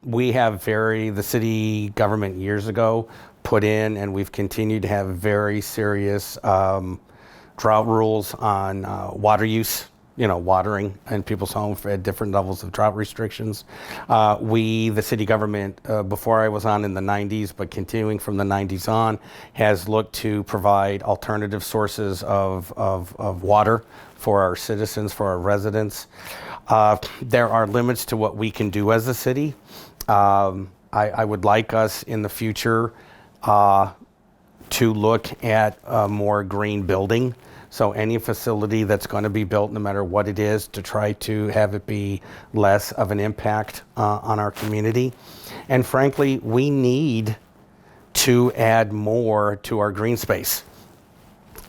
We have the city government years ago put in, and we've continued to have very serious drought rules on water use, watering in people's homes at different levels of drought restrictions. The city government, before I was on in the 90s, but continuing from the 90s on, has looked to provide alternative sources of water for our citizens, for our residents. There are limits to what we can do as a city. I would like us in the future to look at more green building. So any facility that's going to be built, no matter what it is, to try to have it be less of an impact on our community. And frankly, we need to add more to our green space.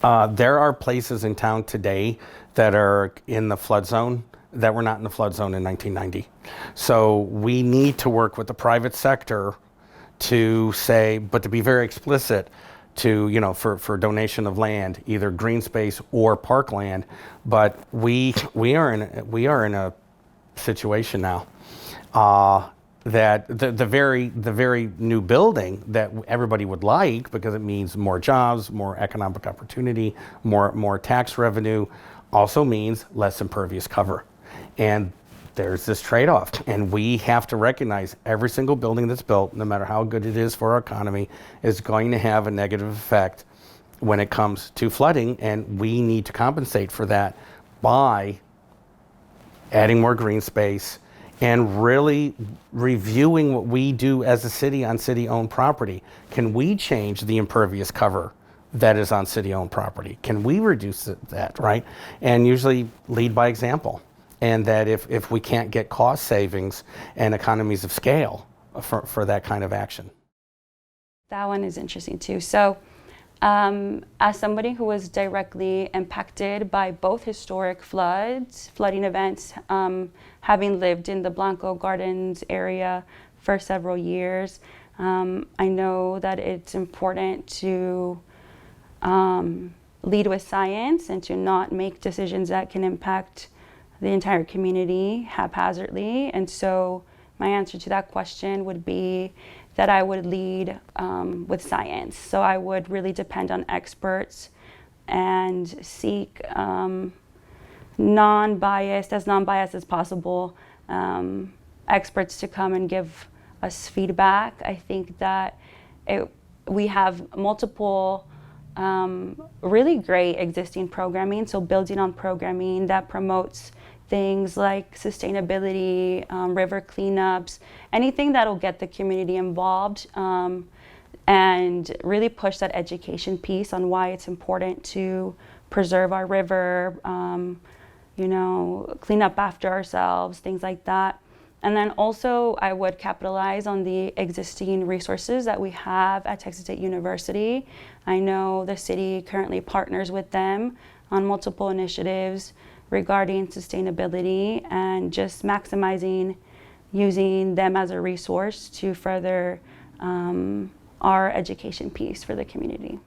There are places in town today that are in the flood zone that were not in the flood zone in 1990. So we need to work with the private sector to say, but to be very explicit, to, for donation of land, either green space or parkland. But we are in a situation now that the very new building that everybody would like, because it means more jobs, more economic opportunity, more tax revenue, also means less impervious cover. And there's this trade-off, and we have to recognize every single building that's built, no matter how good it is for our economy, is going to have a negative effect when it comes to flooding, and we need to compensate for that by adding more green space and really reviewing what we do as a city on city-owned property. Can we change the impervious cover that is on city-owned property? Can we reduce that, right? And usually lead by example. And that if we can't get cost savings and economies of scale for that kind of action. That one is interesting too. So as somebody who was directly impacted by both historic flooding events, having lived in the Blanco Gardens area for several years, I know that it's important to lead with science and to not make decisions that can impact the entire community haphazardly. And so my answer to that question would be that I would lead with science. So I would really depend on experts and seek as non-biased as possible, experts to come and give us feedback. I think that we have multiple really great existing programming, so building on programming that promotes things like sustainability, river cleanups, anything that'll get the community involved and really push that education piece on why it's important to preserve our river, clean up after ourselves, things like that. And then also I would capitalize on the existing resources that we have at Texas State University. I know the city currently partners with them on multiple initiatives regarding sustainability and just maximizing using them as a resource to further our education piece for the community.